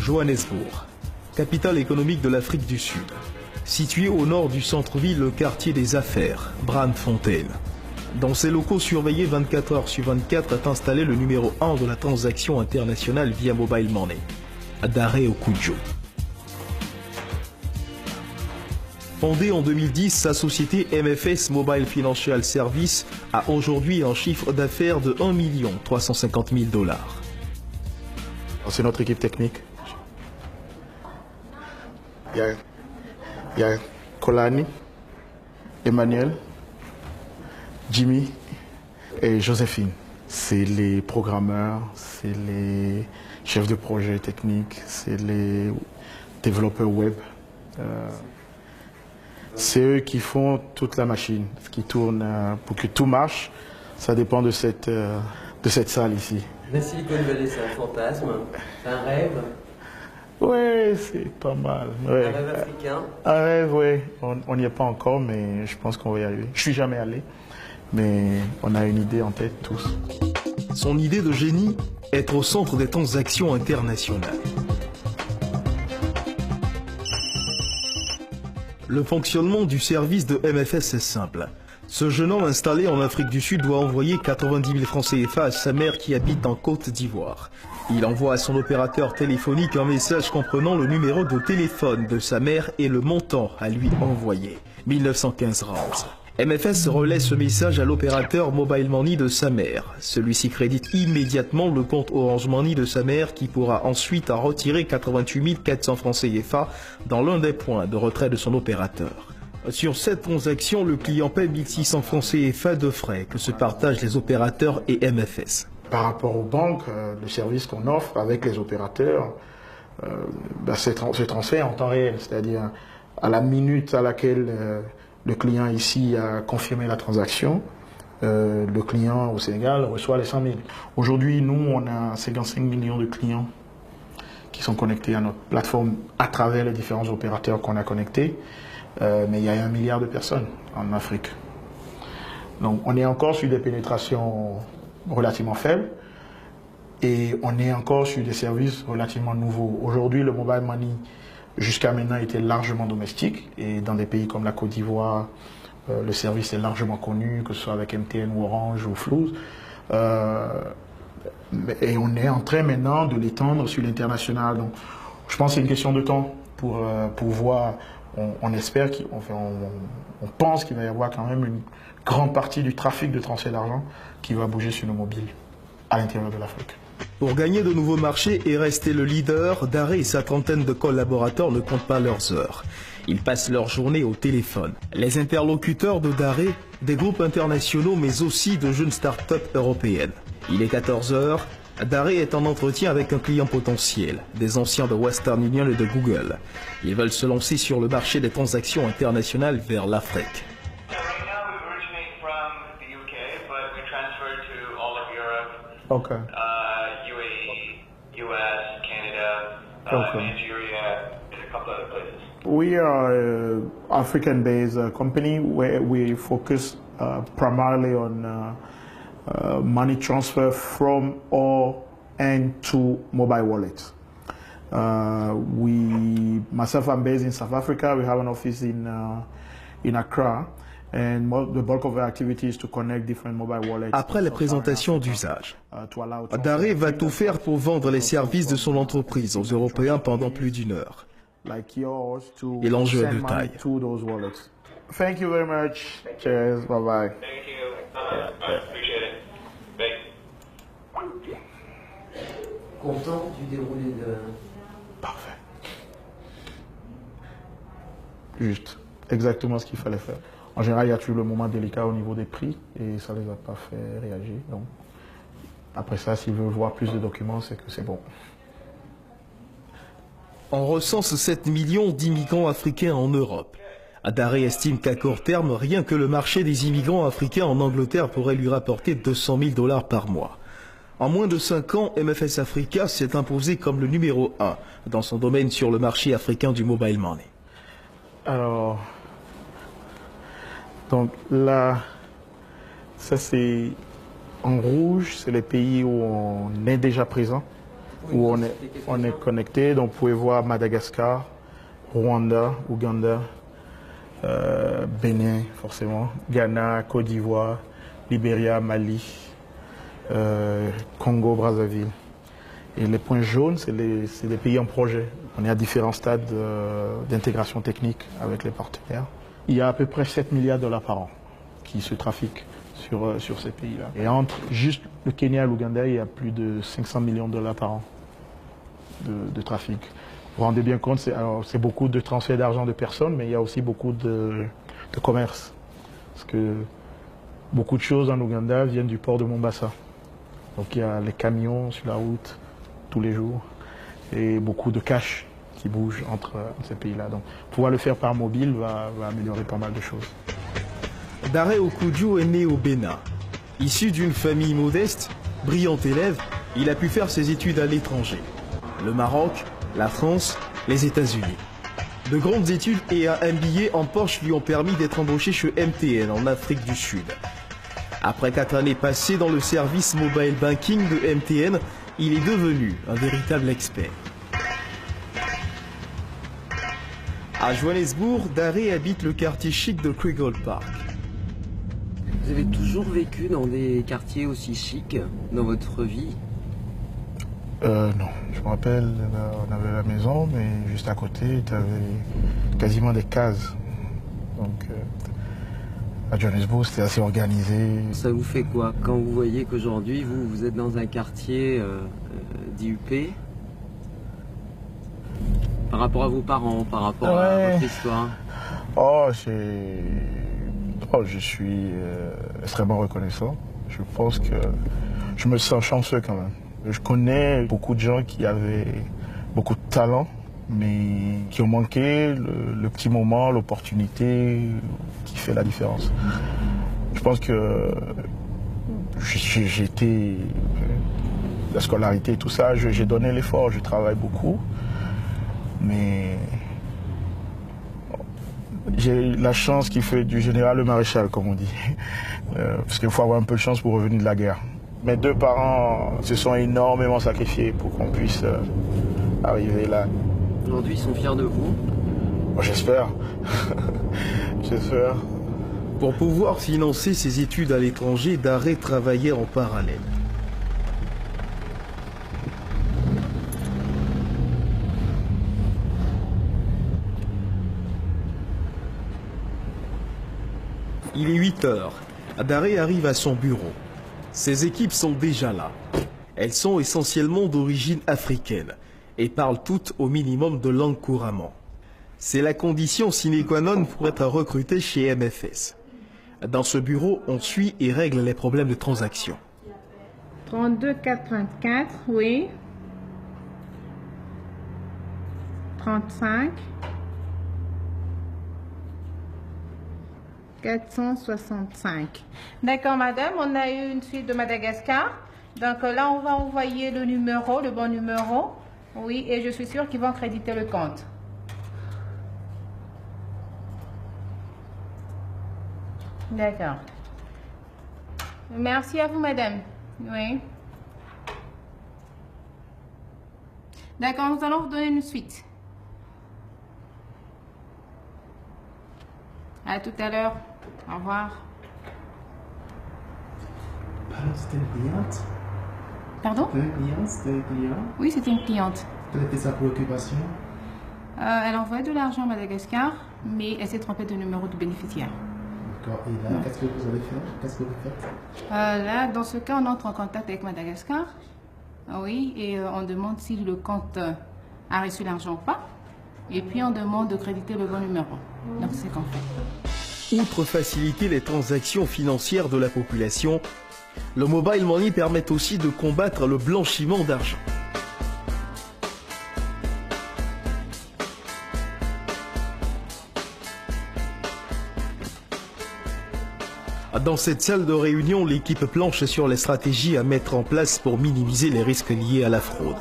Johannesburg, capitale économique de l'Afrique du Sud. Situé au nord du centre-ville, le quartier des affaires, Braamfontein. Dans ses locaux surveillés 24 heures sur 24 est installé le numéro 1 de la transaction internationale via mobile money, Dare Okudjo. Fondée en 2010, sa société MFS Mobile Financial Service a aujourd'hui un chiffre d'affaires de 1 350 000 $. C'est notre équipe technique. Il y a Kolani, Emmanuel, Jimmy et Joséphine. C'est les programmeurs, c'est les chefs de projet techniques, c'est les développeurs web. C'est eux qui font toute la machine, ce qui tourne pour que tout marche. Ça dépend de cette salle ici. La Silicon Valley, c'est un fantasme, c'est un rêve. Oui, c'est pas mal. Ouais. Un rêve africain. Un rêve, oui. On n'y est pas encore, mais je pense qu'on va y arriver. Je suis jamais allé, mais on a une idée en tête tous. Son idée de génie, être au centre des transactions internationales. Le fonctionnement du service de MFS est simple. Ce jeune homme installé en Afrique du Sud doit envoyer 90 000 francs CFA à sa mère qui habite en Côte d'Ivoire. Il envoie à son opérateur téléphonique un message comprenant le numéro de téléphone de sa mère et le montant à lui envoyer, 1915 rands. MFS relaie ce message à l'opérateur Mobile Money de sa mère. Celui-ci crédite immédiatement le compte Orange Money de sa mère qui pourra ensuite en retirer 88 400 francs CFA dans l'un des points de retrait de son opérateur. Sur cette transaction, le client paie 1600 francs CFA de frais que se partagent les opérateurs et MFS. Par rapport aux banques, le service qu'on offre avec les opérateurs, c'est transfert en temps réel, c'est-à-dire à la minute à laquelle le client ici a confirmé la transaction, le client au Sénégal reçoit les 100 000. Aujourd'hui, nous, on a 55 millions de clients qui sont connectés à notre plateforme à travers les différents opérateurs qu'on a connectés. Mais il y a 1 milliard de personnes en Afrique. Donc on est encore sur des pénétrations relativement faibles et on est encore sur des services relativement nouveaux. Aujourd'hui, le mobile money, jusqu'à maintenant, était largement domestique et dans des pays comme la Côte d'Ivoire, le service est largement connu, que ce soit avec MTN ou Orange ou Flouz. Et on est en train maintenant de l'étendre sur l'international. Donc je pense que c'est une question de temps pour voir. On espère on pense qu'il va y avoir quand même une grande partie du trafic de transfert d'argent qui va bouger sur nos mobiles à l'intérieur de l'Afrique. Pour gagner de nouveaux marchés et rester le leader, Dare et sa trentaine de collaborateurs ne comptent pas leurs heures. Ils passent leur journée au téléphone. Les interlocuteurs de Dare, des groupes internationaux mais aussi de jeunes start-up européennes. Il est 14 h. Dare est en entretien avec un client potentiel, des anciens de Western Union et de Google. Ils veulent se lancer sur le marché des transactions internationales vers l'Afrique. Okay. UAE, US, Canada, Nigeria, and a couple other places. We are an African-based company where we focus primarily on money transfer from or and to mobile wallets. Myself, I'm based in South Africa. We have an office in Accra. And the bulk of our activity is to connect different mobile wallets. Après la présentation d'usage, Dare va tout faire pour vendre les services de son entreprise aux Européens pendant plus d'1 heure. Et l'enjeu est de taille. Thank you very much. Cheers. Bye bye. Thank you. Appreciate it. Bye. Content du déroulé de... Parfait. Juste. Exactement ce qu'il fallait faire. En général, il y a toujours le moment délicat au niveau des prix et ça ne les a pas fait réagir. Donc, après ça, s'ils veulent voir plus de documents, c'est que c'est bon. On recense 7 millions d'immigrants africains en Europe. Dare estime qu'à court terme, rien que le marché des immigrants africains en Angleterre pourrait lui rapporter 200 000 $ par mois. En moins de 5 ans, MFS Africa s'est imposé comme le numéro 1 dans son domaine sur le marché africain du mobile money. Alors, donc là, ça c'est en rouge, c'est les pays où on est déjà présent. où on est connecté. Donc vous pouvez voir Madagascar, Rwanda, Ouganda, Bénin forcément, Ghana, Côte d'Ivoire, Libéria, Mali, Congo, Brazzaville. Et les points jaunes, c'est des pays en projet. On est à différents stades d'intégration technique avec les partenaires. Il y a à peu près 7 milliards de dollars par an qui se trafiquent sur ces pays-là. Et entre juste le Kenya et l'Ouganda, il y a plus de 500 millions de dollars par an de trafic. Vous vous rendez bien compte, c'est beaucoup de transferts d'argent de personnes, mais il y a aussi beaucoup de commerce. Parce que beaucoup de choses en Ouganda viennent du port de Mombasa. Donc il y a les camions sur la route tous les jours et beaucoup de cash qui bouge entre ces pays-là. Donc pouvoir le faire par mobile va améliorer pas mal de choses. Daré Okudjo est né au Bénin. Issu d'une famille modeste, brillant élève, il a pu faire ses études à l'étranger. Le Maroc, la France, les États-Unis. De grandes études et un MBA en poche lui ont permis d'être embauché chez MTN en Afrique du Sud. Après 4 années passées dans le service mobile banking de MTN, il est devenu un véritable expert. À Johannesburg, Daré habite le quartier chic de Kruger Park. Vous avez toujours vécu dans des quartiers aussi chics dans votre vie? Non, je me rappelle, on avait la maison, mais juste à côté, tu avais quasiment des cases. Donc, à Johannesburg, c'était assez organisé. Ça vous fait quoi quand vous voyez qu'aujourd'hui, vous êtes dans un quartier d'IUP? Par rapport à vos parents, par rapport à votre histoire? Je suis extrêmement reconnaissant. Je pense que je me sens chanceux quand même. Je connais beaucoup de gens qui avaient beaucoup de talent, mais qui ont manqué le petit moment, l'opportunité qui fait la différence. Je pense que j'ai été, la scolarité et tout ça, j'ai donné l'effort, je travaille beaucoup, mais j'ai la chance qui fait du général le maréchal, comme on dit, parce qu'il faut avoir un peu de chance pour revenir de la guerre. Mes 2 parents se sont énormément sacrifiés pour qu'on puisse arriver là. Aujourd'hui, ils sont fiers de vous? J'espère. J'espère. Pour pouvoir financer ses études à l'étranger, Daré travaillait en parallèle. Il est 8 heures. Daré arrive à son bureau. Ses équipes sont déjà là. Elles sont essentiellement d'origine africaine et parlent toutes au minimum de langue couramment. C'est la condition sine qua non pour être recruté chez MFS. Dans ce bureau, on suit et règle les problèmes de transaction. 32,84, oui. 35. 465. D'accord, madame, on a eu une suite de Madagascar. Donc là, on va envoyer le numéro, le bon numéro. Oui, et je suis sûre qu'ils vont créditer le compte. D'accord. Merci à vous, madame. Oui. D'accord, nous allons vous donner une suite. À tout à l'heure. Au revoir. C'était une cliente? Pardon? C'était une cliente? C'était une cliente? Oui, c'était une cliente. Quelle était sa préoccupation? Elle envoyait de l'argent à Madagascar, mais elle s'est trompée de numéro de bénéficiaire. D'accord. Et là, qu'est-ce que vous allez faire? Qu'est-ce que vous faites? Là, dans ce cas, on entre en contact avec Madagascar. Oui, et on demande si le compte a reçu l'argent ou pas. Et puis, on demande de créditer le bon numéro. Donc, c'est qu'on fait. Outre faciliter les transactions financières de la population, le mobile money permet aussi de combattre le blanchiment d'argent. Dans cette salle de réunion, l'équipe planche sur les stratégies à mettre en place pour minimiser les risques liés à la fraude.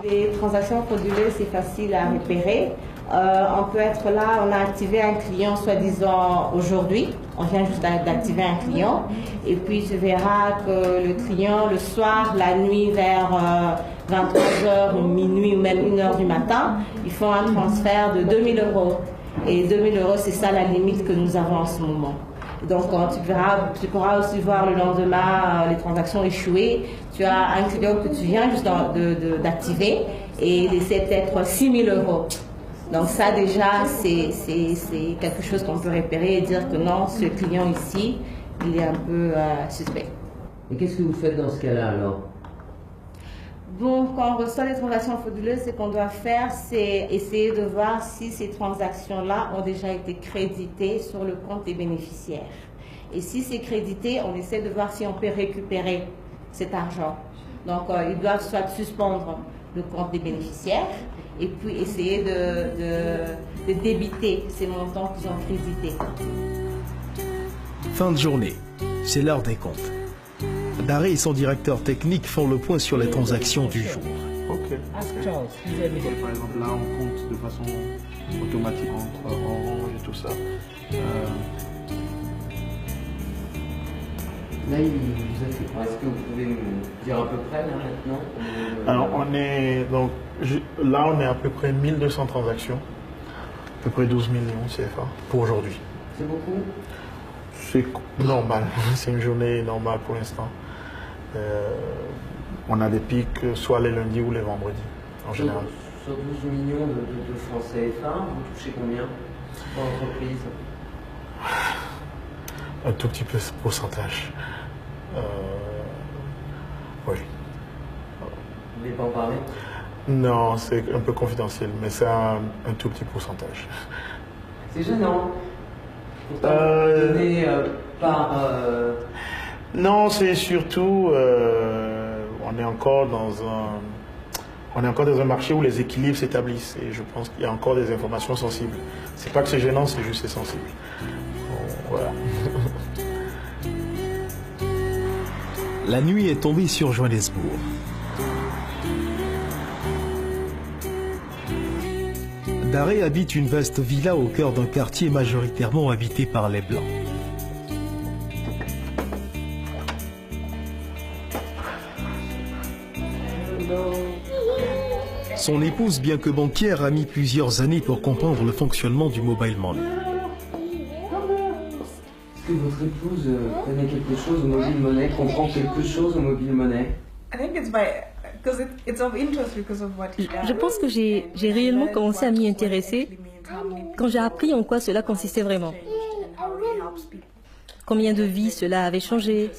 Les transactions frauduleuses, c'est facile à repérer. On peut être là, on a activé un client soi-disant aujourd'hui, on vient juste d'activer un client, et puis tu verras que le client le soir, la nuit vers 23h, minuit ou même 1h du matin, ils font un transfert de 2 000 €. Et 2 000 €, c'est ça la limite que nous avons en ce moment. Donc tu pourras aussi voir le lendemain les transactions échouées. Tu as un client que tu viens juste d'activer et il essaie peut-être 6 000 €. Donc ça déjà, c'est quelque chose qu'on peut repérer et dire que non, ce client ici, il est un peu suspect. Et qu'est-ce que vous faites dans ce cas-là alors? Bon, quand on reçoit les transactions frauduleuses, ce qu'on doit faire, c'est essayer de voir si ces transactions-là ont déjà été créditées sur le compte des bénéficiaires. Et si c'est crédité, on essaie de voir si on peut récupérer cet argent. Donc, ils doivent soit suspendre le compte des bénéficiaires et puis essayer de débiter ces montants qu'ils ont crédités. Fin de journée, c'est l'heure des comptes. Daré et son directeur technique font le point sur les transactions du jour. Ok. Par exemple, là, on compte de façon automatique entre Orange et tout ça. Là, il vous a fait quoi? Est-ce que vous pouvez nous dire à peu près là maintenant? Alors, là, on est à peu près 1200 transactions, à peu près 12 millions CFA pour aujourd'hui. C'est beaucoup? C'est normal, c'est une journée normale pour l'instant. On a des pics soit les lundis ou les vendredis, en général. Sur 12 millions de francs CFA, vous touchez combien par entreprise? Un tout petit peu de pourcentage. Oui. Vous ne voulez pas en parler? Non, c'est un peu confidentiel, mais c'est un tout petit pourcentage. C'est gênant. Pourtant, donné par... Non, c'est surtout... on est encore dans un marché où les équilibres s'établissent et je pense qu'il y a encore des informations sensibles. C'est pas que c'est gênant, c'est juste c'est sensible. Bon, voilà. La nuit est tombée sur Johannesburg. Daré habite une vaste villa au cœur d'un quartier majoritairement habité par les Blancs. Son épouse, bien que banquière, a mis plusieurs années pour comprendre le fonctionnement du mobile money. Est-ce que votre épouse connaît quelque chose au mobile money, comprend quelque chose au mobile money? Je pense que j'ai réellement commencé à m'y intéresser quand j'ai appris en quoi cela consistait vraiment. Combien de vies cela avait changé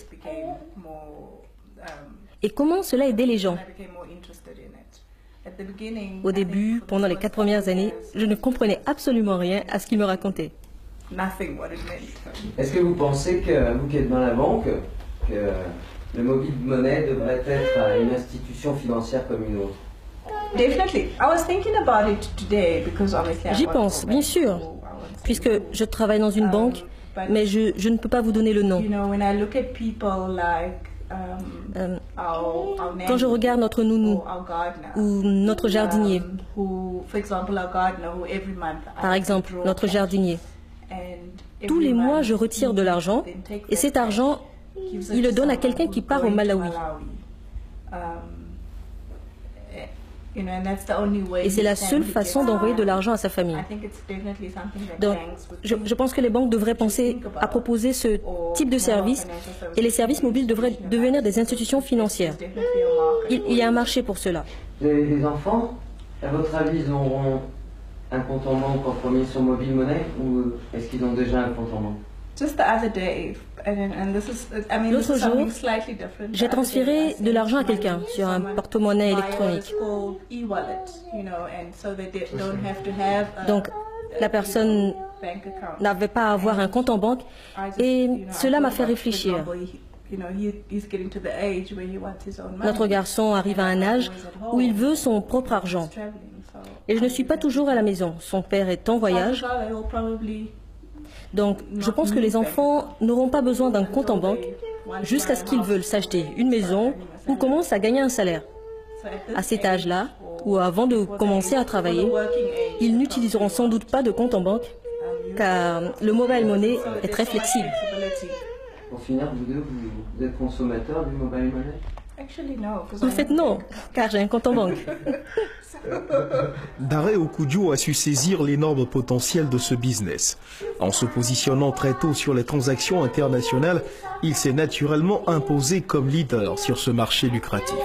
et comment cela aidait les gens. Au début, pendant les 4 premières années, je ne comprenais absolument rien à ce qu'il me racontait. Est-ce que vous pensez que vous qui êtes dans la banque, que le mobile money devrait être une institution financière comme une autre? J'y pense, bien sûr, puisque je travaille dans une banque, mais je ne peux pas vous donner le nom. Quand je regarde notre nounou ou notre jardinier, par exemple, notre jardinier, tous les mois je retire de l'argent et cet argent, il le donne à quelqu'un qui part au Malawi. Et c'est la seule façon d'envoyer de l'argent à sa famille. Donc, je pense que les banques devraient penser à proposer ce type de service et les services mobiles devraient devenir des institutions financières. Il y a un marché pour cela. Vous avez des enfants? À votre avis, ils auront un compte en banque en premier sur mobile money ou est-ce qu'ils ont déjà un compte en banque? L'autre jour, j'ai transféré de l'argent à quelqu'un sur un porte-monnaie électronique. Donc, la personne n'avait pas à avoir un compte en banque et cela m'a fait réfléchir. Notre garçon arrive à un âge où il veut son propre argent. Et je ne suis pas toujours à la maison. Son père est en voyage. Donc, je pense que les enfants n'auront pas besoin d'un compte en banque jusqu'à ce qu'ils veulent s'acheter une maison ou commencent à gagner un salaire. À cet âge-là, ou avant de commencer à travailler, ils n'utiliseront sans doute pas de compte en banque, car le mobile money est très flexible. Pour finir, vous deux, vous êtes consommateur du mobile money? En fait, non, car j'ai un compte en banque. Dare Okudjo a su saisir l'énorme potentiel de ce business. En se positionnant très tôt sur les transactions internationales, il s'est naturellement imposé comme leader sur ce marché lucratif.